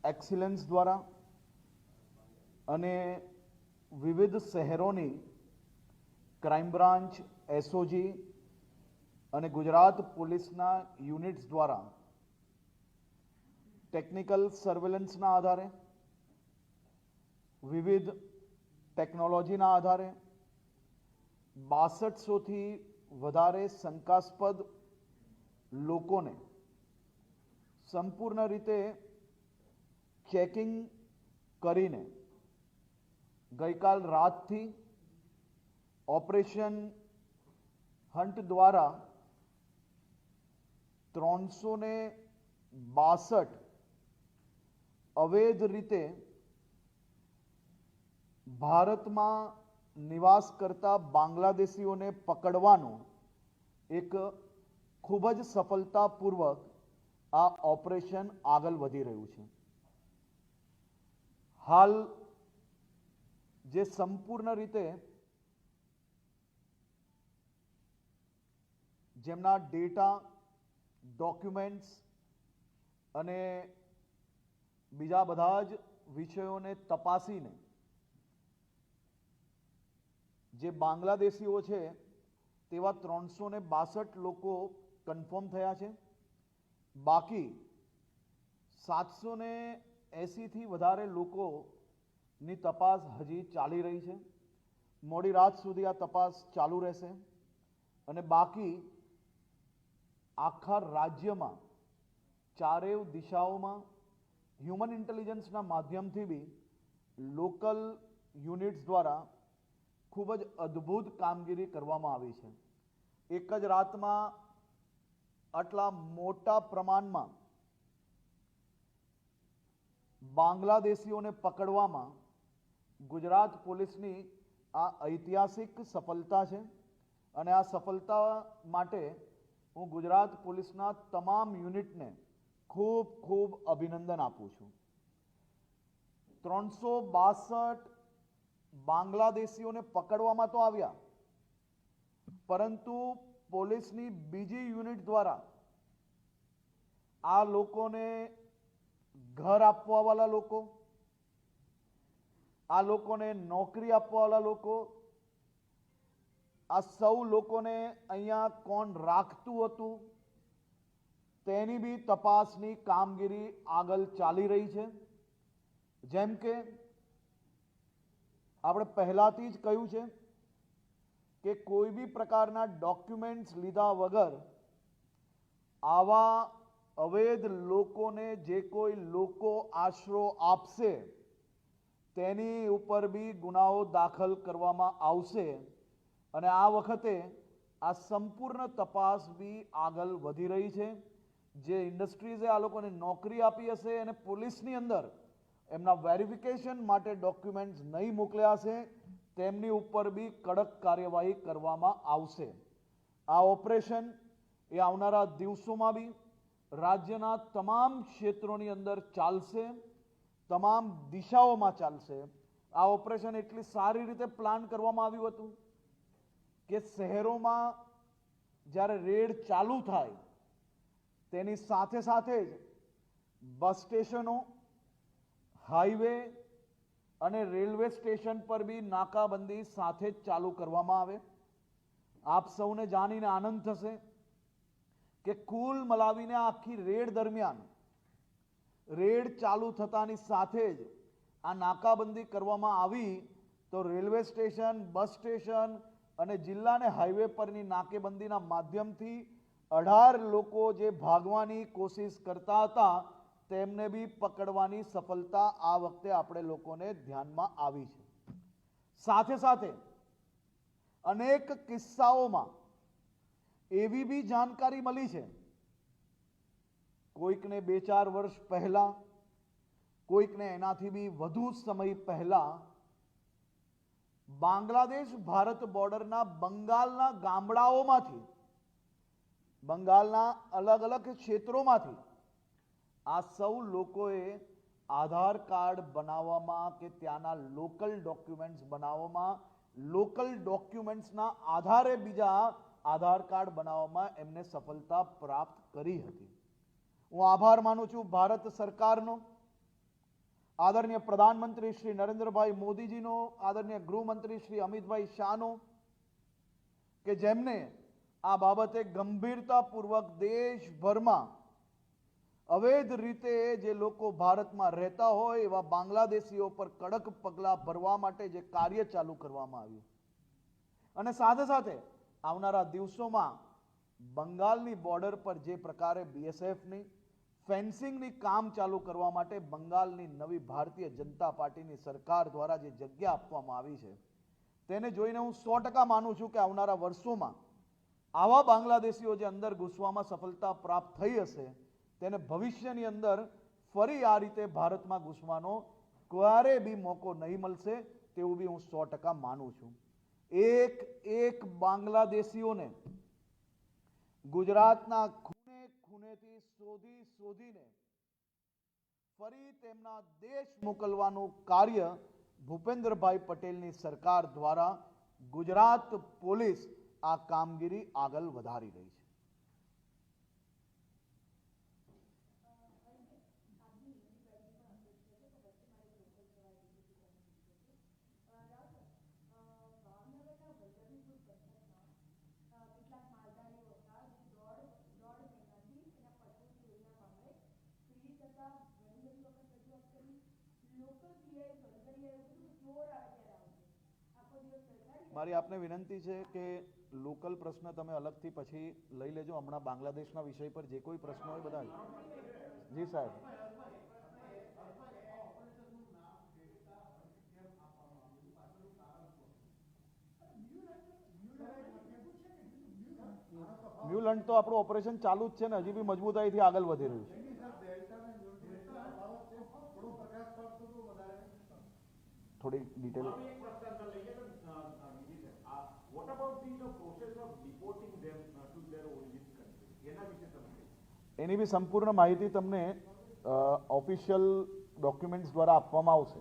Excellence द्वारा અને વિવિધ શહેરોની ક્રાઇમ બ્રાન્ચ, એસઓજી અને ગુજરાત પોલીસના યુનિટ્સ દ્વારા ટેકનિકલ સર્વેલન્સના આધારે, વિવિધ ટેકનોલોજીના આધારે 6200થી વધારે શંકાસ્પદ લોકોને સંપૂર્ણ રીતે ચેકિંગ કરીને ગઈકાલ રાતથી ઓપરેશન હન્ટ દ્વારા 362 અવૈધ રીતે ભારતમાં નિવાસ કરતા બાંગ્લાદેશીઓને પકડવાનું એક ખૂબ જ સફળતાપૂર્વક આ ઓપરેશન આગળ વધી રહ્યું છે. હાલ જે સંપૂર્ણ રીતે જેમના ડેટા, ડોક્યુમેન્ટ્સ અને બીજા બધા જ વિષયોને તપાસીને જે બાંગ્લાદેશીઓ છે તેવા 362 લોકો કન્ફર્મ થયા છે. બાકી 780થી વધારે લોકોની તપાસ હજી ચાલી રહી છે. મોડી રાત સુધી આ તપાસ ચાલુ રહેશે અને બાકી આખા રાજ્યમાં ચારેય દિશાઓમાં હ્યુમન ઇન્ટેલિજન્સના માધ્યમથી બી લોકલ યુનિટ્સ દ્વારા ખૂબ જ અદ્ભુત કામગીરી કરવામાં આવી છે. એક જ રાતમાં આટલા મોટા પ્રમાણમાં બાંગ્લાદેશીઓને પકડવામાં ગુજરાત પોલીસની આ ઐતિહાસિક સફળતા છે અને આ સફળતા માટે હું ગુજરાત પોલીસના તમામ યુનિટને ખૂબ ખૂબ અભિનંદન આપું છું. 362 બાંગ્લાદેશીઓને પકડવામાં તો આવ્યા, પરંતુ પોલીસની બીજી યુનિટ દ્વારા આ લોકોને ઘર આપવાવાળા લોકો, આ લોકોને નોકરી આપવાવાળા લોકો, આ સૌ લોકોને અહીંયા કોણ રાખતું હતું તેની બી તપાસની કામગીરી આગળ ચાલી રહી છે. જેમ કે આપણે પહેલાથી જ કહ્યું છે કે કોઈ બી પ્રકારના ડોક્યુમેન્ટ્સ લીધા વગર આવા અવૈધ લોકોને જે કોઈ લોકો આશરો આપશે તેની ઉપર બી ગુનાઓ દાખલ કરવામાં આવશે અને આ વખતે આ સંપૂર્ણ તપાસ બી આગળ વધી રહી છે. જે ઇન્ડસ્ટ્રીઝે આ લોકોને નોકરી આપી હશે અને પોલીસની અંદર એમના વેરિફિકેશન માટે ડોક્યુમેન્ટ્સ નહીં મોકલ્યા હશે તેમની ઉપર બી કડક કાર્યવાહી કરવામાં આવશે. આ ઓપરેશન એ આવનારા દિવસોમાં બી રાજ્યના તમામ ક્ષેત્રોની અંદર ચાલશે, તમામ દિશાઓમાં ચાલશે. આ ઓપરેશન એટલી સારી રીતે પ્લાન કરવામાં આવ્યું હતું કે શહેરોમાં જ્યારે રેડ ચાલુ થાય તેની સાથે સાથે જ બસ સ્ટેશનો, હાઈવે અને રેલવે સ્ટેશન પર બી નાકાબંધી સાથે જ ચાલુ કરવામાં આવે. આપ સૌને જાણીને આનંદ થશે કે કુલ મલાવીને આખી રેડ દરમિયાન રેડ ચાલુ થતાની સાથે જ આ નાકાબંધી કરવામાં આવી તો રેલવે સ્ટેશન, બસ સ્ટેશન અને જિલ્લાને હાઈવે પરની નાકેબંધીના માધ્યમથી 18 લોકો જે ભાગવાની કોશિશ કરતા હતા તેમને બી પકડવાની સફળતા આ વખતે આપણે લોકોને ધ્યાનમાં આવી છે. સાથે સાથે અનેક કિસ્સાઓમાં એવી બી જાણકારી મળી છે, કોઈકને 2-4 વર્ષ પહેલા, કોઈકને એનાથી બી વધુ સમય પહેલા બાંગ્લાદેશ ભારત બોર્ડરના બંગાળના ગામડાઓમાંથી, બંગાળના અલગ અલગ ક્ષેત્રોમાંથી આ સૌ લોકોએ આધાર કાર્ડ બનાવવામાં કે ત્યાંના લોકલ ડોક્યુમેન્ટ્સ બનાવવામાં, લોકલ ડોક્યુમેન્ટ્સના આધારે બીજા આધાર કાર્ડ બનાવવામાં એમને સફળતા પ્રાપ્ત કરી હતી. હું આભાર માનું છું ભારત સરકારનો, આદરણીય પ્રધાનમંત્રી શ્રી નરેન્દ્રભાઈ મોદીજીનો, આદરણીય ગૃહમંત્રી શ્રી અમિતભાઈ શાહનો, કે જેમને આ બાબતે ગંભીરતાપૂર્વક દેશભરમાં અવૈધ રીતે જે લોકો ભારતમાં રહેતા હોય એવા બાંગ્લાદેશીઓ પર કડક પગલાં ભરવા માટે જે કાર્ય ચાલુ કરવામાં આવ્યું, અને સાથે સાથે આવનારા દિવસોમાં બંગાળની બોર્ડર પર જે પ્રકારે બીએસએફની ફેન્સિંગની કામ ચાલુ કરવા માટે બંગાળની નવી ભારતીય જનતા પાર્ટીની સરકાર દ્વારા જે જગ્યા આપવામાં આવી છે, તેને જોઈને હું 100% માનું છું કે આવનારા વર્ષોમાં આવા બાંગ્લાદેશીઓ જે અંદર ઘૂસવામાં સફળતા પ્રાપ્ત થઈ હશે, તેને ભવિષ્યની અંદર ફરી આ રીતે ભારતમાં ઘૂસવાનો ક્યારે બી મોકો નહીં મળશે, તેવું બી હું 100% માનું છું. એક બાંગ્લાદેશીઓને ગુજરાતના ખૂણે ખૂણેથી શોધીને ફરી તેમના દેશ મોકલવાનું કાર્ય ભૂપેન્દ્રભાઈ પટેલની સરકાર દ્વારા ગુજરાત પોલીસ આ કામગીરી આગળ વધારી રહી છે. મારી આપને વિનંતી છે કે લોકલ પ્રશ્ન તમે અલગથી પછી લઈ લેજો. હમણાં બાંગ્લાદેશના વિષય પર જે કોઈ પ્રશ્ન હોય બધા. જી સાહેબ. મ્યુલન્ટ તો આપણું ઓપરેશન ચાલુ જ છે ને, હજી બી મજબૂતાઈથી આગળ વધી રહ્યું છે. થોડી ડિટેલ. એની બી સંપૂર્ણ માહિતી તમને ઓફિશિયલ ડોક્યુમેન્ટ્સ દ્વારા આપવામાં આવશે.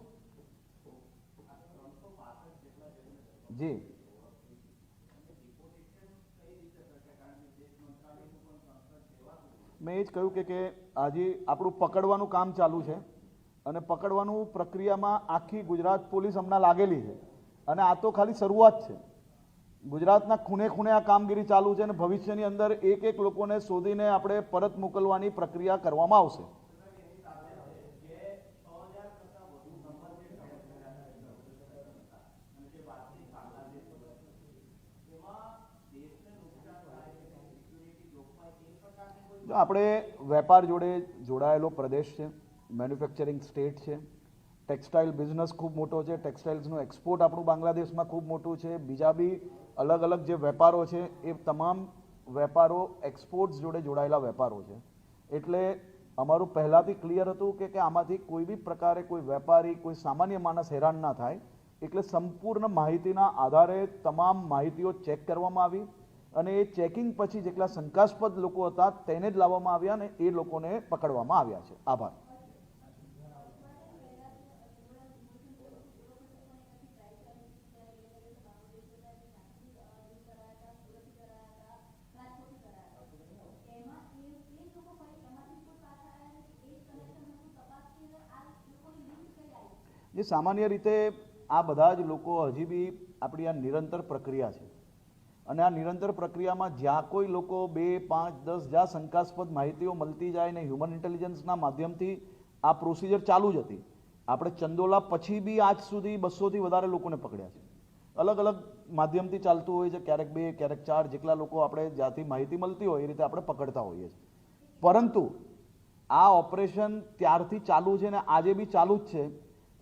જી. મેં એ જ કહ્યું કે આજે આપણું પકડવાનું કામ ચાલુ છે, અને પકડવાનું પ્રક્રિયામાં આખી ગુજરાત પોલીસ હમણાં લાગેલી છે, અને આ તો ખાલી શરૂઆત છે. ગુજરાતના ખૂણે ખૂણે આ કામગીરી ચાલુ છે, અને ભવિષ્યની અંદર એક લોકોને શોધીને આપણે પરત મોકલવાની પ્રક્રિયા કરવામાં આવશે. આપણે વેપાર જોડે જોડાયેલો પ્રદેશ છે, મેન્યુફેક્ચરિંગ સ્ટેટ છે, ટેક્સટાઇલ બિઝનેસ ખૂબ મોટો છે, ટેક્સટાઇલ્સનું એક્સપોર્ટ આપણું બાંગ્લાદેશમાં ખૂબ મોટું છે, બીજા બી અલગ અલગ જે વેપારો છે એ તમામ વેપારો એક્સપોર્ટ્સ જોડે જોડાયેલા વેપારો છે. એટલે અમારું પહેલાંથી ક્લિયર હતું કે આમાંથી કોઈ બી પ્રકારે કોઈ વેપારી, કોઈ સામાન્ય માણસ હેરાન ના થાય, એટલે સંપૂર્ણ માહિતીના આધારે તમામ માહિતીઓ ચેક કરવામાં આવી, અને એ ચેકિંગ પછી જેટલા શંકાસ્પદ લોકો હતા તેને જ લાવવામાં આવ્યા, અને એ લોકોને પકડવામાં આવ્યા છે. આભાર. જે સામાન્ય રીતે આ બધા જ લોકો હજી બી આપણી આ નિરંતર પ્રક્રિયા છે, અને આ નિરંતર પ્રક્રિયામાં જ્યાં કોઈ લોકો 2, 5, 10 જ્યાં શંકાસ્પદ માહિતીઓ મળતી જાય ને હ્યુમન ઇન્ટેલિજન્સના માધ્યમથી આ પ્રોસિજર ચાલુ જ હતી. આપણે ચંદોલા પછી બી આજ સુધી 200થી વધારે લોકોને પકડ્યા છે. અલગ અલગ માધ્યમથી ચાલતું હોય છે, ક્યારેક 2, ક્યારેક 4, જેટલા લોકો આપણે જ્યાંથી માહિતી મળતી હોય એ રીતે આપણે પકડતા હોઈએ છીએ. પરંતુ આ ઓપરેશન ત્યારથી ચાલુ છે ને આજે બી ચાલુ જ છે,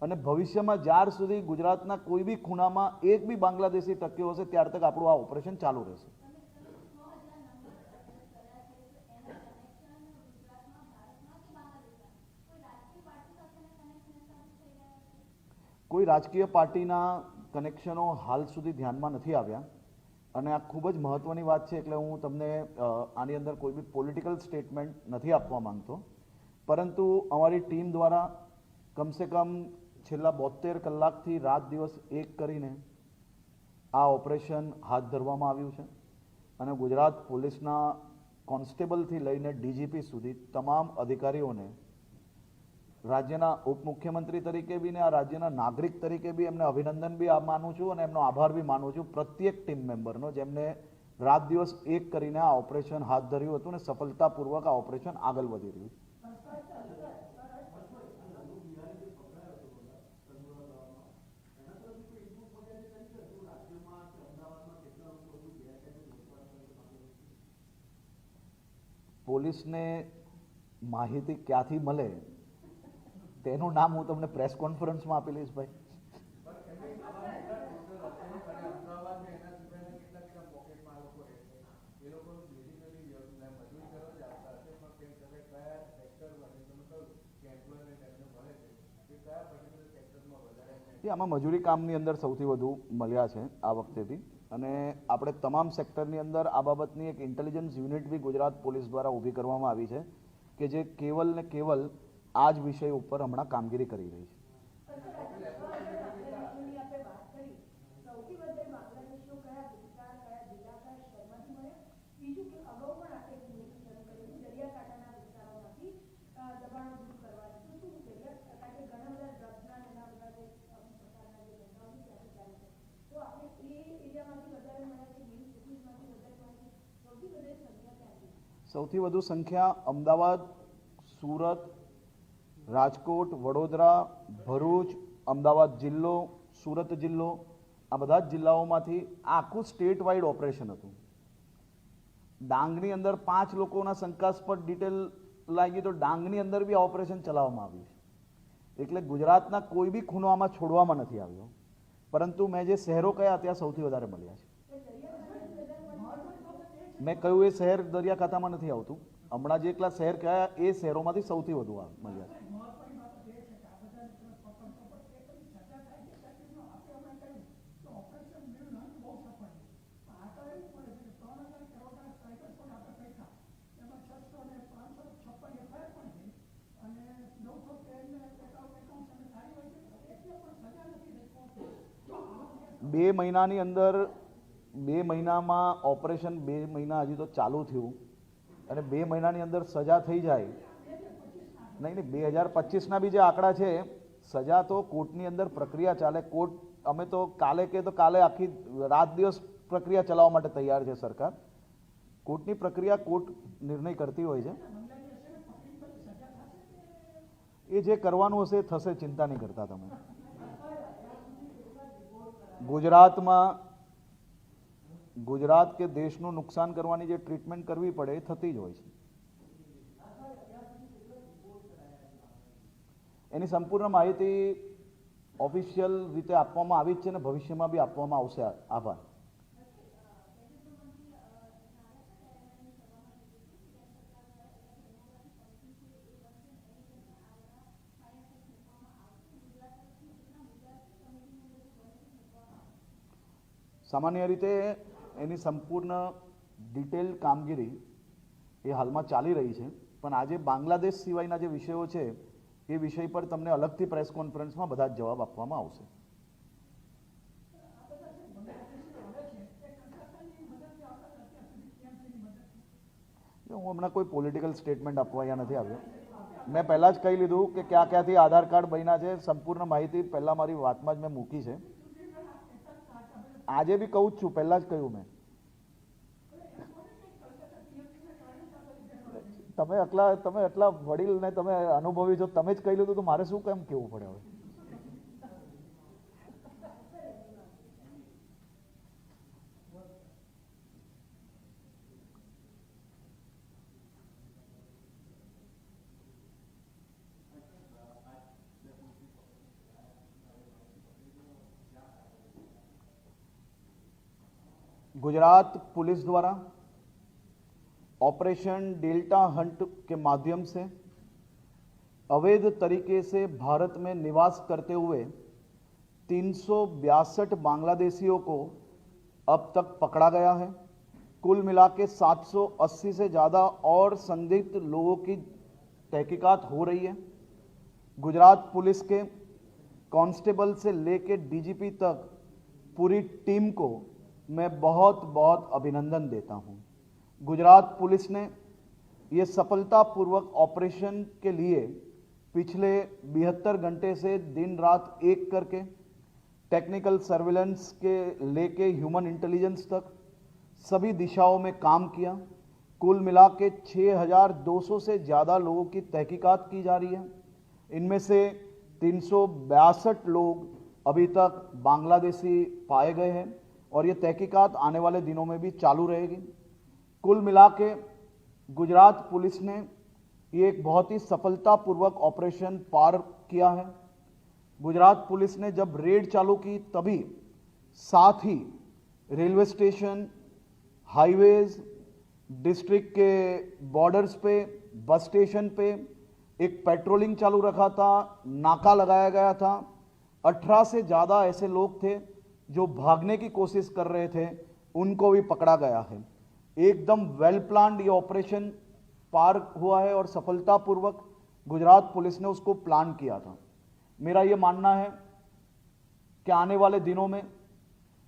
અને ભવિષ્યમાં જ્યાર સુધી ગુજરાતના કોઈ બી ખૂણામાં એક બી બાંગ્લાદેશી ટક્યો હશે ત્યાર તક આપણું આ ઓપરેશન ચાલુ રહેશે. કોઈ રાજકીય પાર્ટીના કનેક્શનો હાલ સુધી ધ્યાનમાં નથી આવ્યા, અને આ ખૂબ જ મહત્ત્વની વાત છે, એટલે હું તમને આની અંદર કોઈ બી પોલિટિકલ સ્ટેટમેન્ટ નથી આપવા માંગતો. પરંતુ અમારી ટીમ દ્વારા કમસે કમ છેલ્લા 72 કલાકથી રાત દિવસ એક કરીને આ ઓપરેશન હાથ ધરવામાં આવ્યું છે, અને ગુજરાત પોલીસના કોન્સ્ટેબલથી લઈને ડીજીપી સુધી તમામ અધિકારીઓને રાજ્યના ઉપમુખ્યમંત્રી તરીકે બી ને આ રાજ્યના નાગરિક તરીકે બી એમને અભિનંદન બી માનું છું અને એમનો આભાર બી માનું છું પ્રત્યેક ટીમ મેમ્બરનો, જેમને રાત દિવસ એક કરીને આ ઓપરેશન હાથ ધર્યું હતું અને સફળતાપૂર્વક આ ઓપરેશન આગળ વધી રહ્યું. પોલીસને માહિતી ક્યાંથી મળે તેનું નામ હું તમને પ્રેસ કોન્ફરન્સમાં આપી લઈશ ભાઈ. આમાં મજૂરી કામની અંદર સૌથી વધુ મળ્યા છે આ વખતેથી, અને આપણે તમામ સેક્ટરની અંદર આ બાબતની એક intelligence unit B Gujarat police દ્વારા ઊભી કરવામાં આવી છે કે જે કેવલ ને કેવલ આ જ વિષય ઉપર હમણાં કામગીરી કરી રહી છે. સૌથી વધુ સંખ્યા અમદાવાદ, સુરત, રાજકોટ, વડોદરા, ભરૂચ, અમદાવાદ જિલ્લો, સુરત જિલ્લો, આ બધા જ જિલ્લાઓમાંથી આખું સ્ટેટ વાઇડ ઓપરેશન હતું. ડાંગની અંદર 5 લોકોના શંકાસ્પદ ડિટેલ લાગી તો ડાંગની અંદર બી આ ઓપરેશન ચલાવવામાં આવ્યું છે. એટલે ગુજરાતના કોઈ બી ખૂણો આમાં છોડવામાં નથી આવ્યો, પરંતુ મેં જે શહેરો કયા ત્યાં સૌથી વધારે મળ્યા છે. મેં કહ્યું એ શહેર દરિયાકાંઠામાં નથી આવતું, હમણાં જે એકલા શહેર કયા એ શહેરોમાંથી સૌથી વધુ મળ્યા છે. બે મહિનાની અંદર 2 મહિનામાં ઓપરેશન 2 મહિના હજી તો ચાલુ થયું અને 2 મહિનાની અંદર સજા થઈ જાય નહીં 2025ના બી જે આંકડા છે, સજા તો કોર્ટની અંદર પ્રક્રિયા ચાલે. કોર્ટ અમે તો કાલે કે તો કાલે આખી રાત દિવસ પ્રક્રિયા ચલાવવા માટે તૈયાર છે સરકાર. કોર્ટની પ્રક્રિયા કોર્ટ નિર્ણય કરતી હોય છે. એ જે કરવાનું હશે એ થશે, ચિંતા નહીં કરતા તમે. ગુજરાત કે દેશનું નુકસાન કરવાની જે ટ્રીટમેન્ટ કરવી પડે એ થતી જ હોય છે. એની સંપૂર્ણ માહિતી ઓફિશિયલ રીતે આપવામાં આવી જ છે અને ભવિષ્યમાં બી આપવામાં આવશે. આભાર. સામાન્ય રીતે એની સંપૂર્ણ ડિટેલ કામગીરી એ હાલમાં ચાલી રહી છે, પણ આજે બાંગ્લાદેશ સિવાયના જે વિષયો છે એ વિષય પર તમને અલગથી પ્રેસ કોન્ફરન્સમાં બધા જ જવાબ આપવામાં આવશે. હું હમણાં કોઈ પોલિટિકલ સ્ટેટમેન્ટ આપવા અહીંયા નથી આવ્યો. મેં પહેલાં જ કહી લીધું કે ક્યાં ક્યાંથી આધાર કાર્ડ બન્યા છે, સંપૂર્ણ માહિતી પહેલાં મારી વાતમાં જ મેં મૂકી છે. આજે બી કહું જ છું, પહેલા જ કહ્યું મેં. તમે એટલા વડીલ ને તમે અનુભવી છો, તમે જ કહી લીધું તો મારે શું કેમ કેવું પડે હવે? गुजरात पुलिस द्वारा ऑपरेशन डेल्टा हंट के माध्यम से अवैध तरीके से भारत में निवास करते हुए 362 बांग्लादेशियों को अब तक पकड़ा गया है. कुल मिला के 780 से ज़्यादा और संदिग्ध लोगों की तहकीकात हो रही है. गुजरात पुलिस के कांस्टेबल से लेकर डीजीपी तक पूरी टीम को मैं बहुत बहुत अभिनंदन देता हूं. गुजरात पुलिस ने ये सफलतापूर्वक ऑपरेशन के लिए पिछले 72 घंटे से दिन रात एक करके टेक्निकल सर्विलेंस के लेके ह्यूमन इंटेलिजेंस तक सभी दिशाओं में काम किया। कुल मिला के 6,200 से ज़्यादा लोगों की तहकीकात की जा रही है। इनमें से 362 लोग अभी तक बांग्लादेशी पाए गए हैं और ये तहकीकात आने वाले दिनों में भी चालू रहेगी। कुल मिला के गुजरात पुलिस ने ये एक बहुत ही सफलतापूर्वक ऑपरेशन पार किया है। गुजरात पुलिस ने जब रेड चालू की तभी साथ ही रेलवे स्टेशन, हाईवेज, डिस्ट्रिक्ट के बॉर्डर्स पे, बस स्टेशन पे एक पेट्रोलिंग चालू रखा था, नाका लगाया गया था। 18 से ज़्यादा ऐसे लोग थे जो भागने की कोशिश कर रहे थे, उनको भी पकड़ा गया है। एकदम वेल प्लान्ड ये ऑपरेशन पार हुआ है और सफलतापूर्वक गुजरात पुलिस ने उसको प्लान किया था। मेरा ये मानना है कि आने वाले दिनों में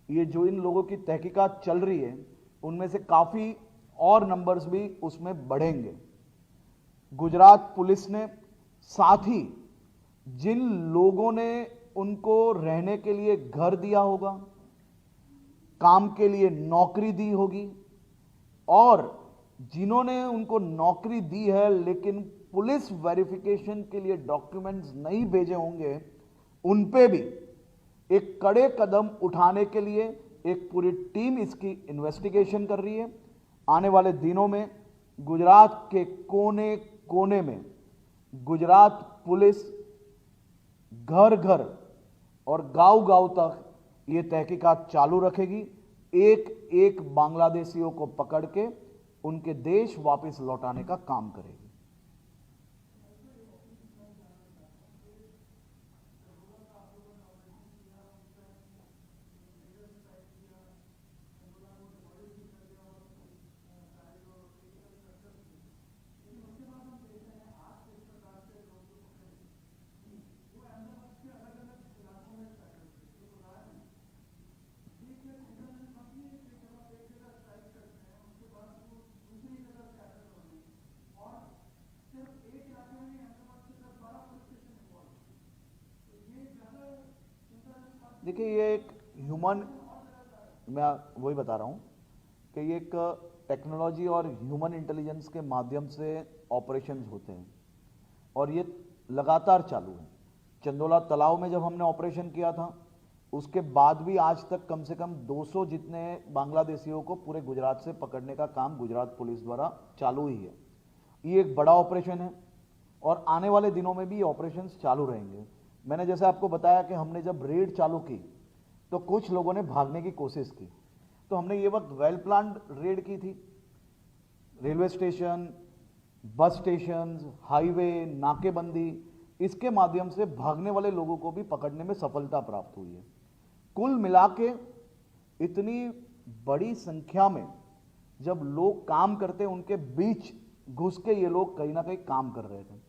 ये जो इन लोगों की तहकीकात चल रही है उनमें से काफ़ी और नंबर्स भी उसमें बढ़ेंगे। गुजरात पुलिस ने साथ ही जिन लोगों ने उनको रहने के लिए घर दिया होगा, काम के लिए नौकरी दी होगी और जिन्होंने उनको नौकरी दी है लेकिन पुलिस वेरिफिकेशन के लिए डॉक्यूमेंट्स नहीं भेजे होंगे, उन पे भी एक कड़े कदम उठाने के लिए एक पूरी टीम इसकी इन्वेस्टिगेशन कर रही है। आने वाले दिनों में गुजरात के कोने कोने में गुजरात पुलिस घर घर और गांव गांव तक ये तहकीकात चालू रखेगी। एक एक बांग्लादेशियों को पकड़ के उनके देश वापस लौटाने का काम करेगी। देखिए, ये एक ह्यूमन, मैं वही बता रहा हूँ कि ये एक टेक्नोलॉजी और ह्यूमन इंटेलिजेंस के माध्यम से ऑपरेशंस होते हैं और ये लगातार चालू है। चंदोला तालाब में जब हमने ऑपरेशन किया था उसके बाद भी आज तक कम से कम 200 जितने बांग्लादेशियों को पूरे गुजरात से पकड़ने का काम गुजरात पुलिस द्वारा चालू ही है। ये एक बड़ा ऑपरेशन है और आने वाले दिनों में भी ये ऑपरेशंस चालू रहेंगे। मैंने जैसे आपको बताया कि हमने जब रेड चालू की तो कुछ लोगों ने भागने की कोशिश की, तो हमने ये वक्त वेल प्लान्ड रेड की थी। Railway station, bus station, highway, नाकेबंदी, इसके माध्यम से भागने वाले लोगों को भी पकड़ने में सफलता प्राप्त हुई है। कुल मिला के इतनी बड़ी संख्या में जब लोग काम करते उनके बीच घुस के ये लोग कहीं ना कहीं काम कर रहे थे।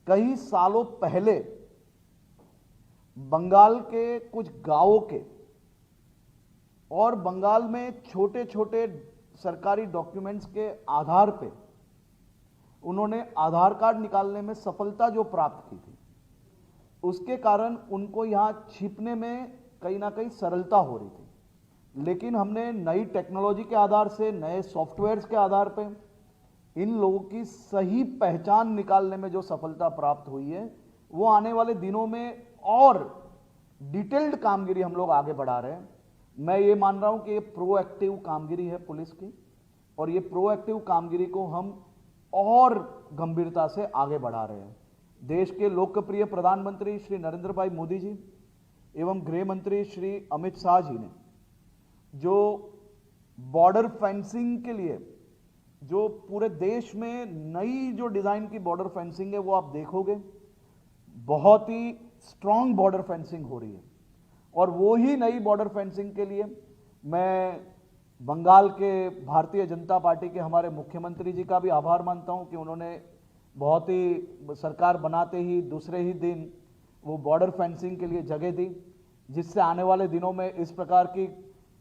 कई सालों पहले बंगाल के कुछ गांवों के और बंगाल में छोटे छोटे सरकारी डॉक्यूमेंट्स के आधार पे उन्होंने आधार कार्ड निकालने में सफलता जो प्राप्त की थी, उसके कारण उनको यहां छिपने में कहीं ना कहीं सरलता हो रही थी। लेकिन हमने नई टेक्नोलॉजी के आधार से, नए सॉफ्टवेयर्स के आधार पे इन लोगों की सही पहचान निकालने में जो सफलता प्राप्त हुई है, वो आने वाले दिनों में और डिटेल्ड कामगिरी हम लोग आगे बढ़ा रहे हैं। मैं ये मान रहा हूं कि ये प्रोएक्टिव कामगिरी है पुलिस की और ये प्रोएक्टिव कामगिरी को हम और गंभीरता से आगे बढ़ा रहे हैं। देश के लोकप्रिय प्रधानमंत्री श्री नरेंद्र भाई मोदी जी एवं गृह मंत्री श्री अमित शाह जी ने जो बॉर्डर फेंसिंग के लिए जो पूरे देश में नई जो डिजाइन की बॉर्डर फेंसिंग है वो आप देखोगे, बहुत ही स्ट्रांग बॉर्डर फेंसिंग हो रही है। और वो ही नई बॉर्डर फेंसिंग के लिए मैं बंगाल के भारतीय जनता पार्टी के हमारे मुख्यमंत्री जी का भी आभार मानता हूं कि उन्होंने बहुत ही सरकार बनाते ही दूसरे ही दिन वो बॉर्डर फेंसिंग के लिए जगह दी, जिससे आने वाले दिनों में इस प्रकार की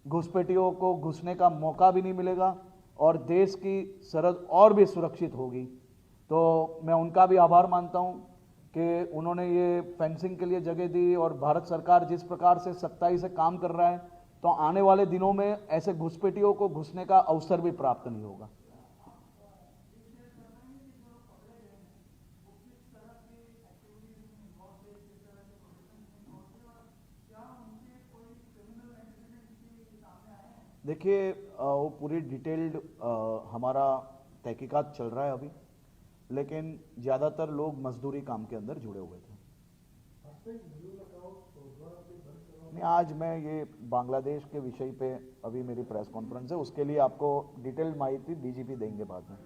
घुसपैठियों को घुसने का मौका भी नहीं मिलेगा और देश की सरहद और भी सुरक्षित होगी। तो मैं उनका भी आभार मानता हूं कि उन्होंने ये फेंसिंग के लिए जगह दी, और भारत सरकार जिस प्रकार से सख्ताई से काम कर रहा है, तो आने वाले दिनों में ऐसे घुसपैठियों को घुसने का अवसर भी प्राप्त नहीं होगा। देखिए, वो पूरी डिटेल्ड हमारा तहकीकात चल रहा है अभी, लेकिन ज़्यादातर लोग मजदूरी काम के अंदर जुड़े हुए थे। नहीं, आज मैं ये बांग्लादेश के विषय पे अभी मेरी प्रेस कॉन्फ्रेंस है, उसके लिए आपको डिटेल्ड माहिती डीजीपी देंगे बाद में।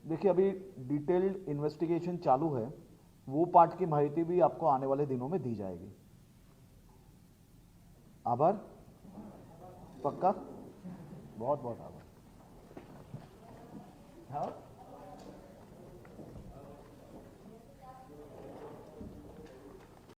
देखिए, अभी डिटेल्ड इन्वेस्टिगेशन चालू है, वो पार्ट की माहिती भी आपको आने वाले दिनों में दी जाएगी। आभार। पक्का, बहुत बहुत आभार। हाँ।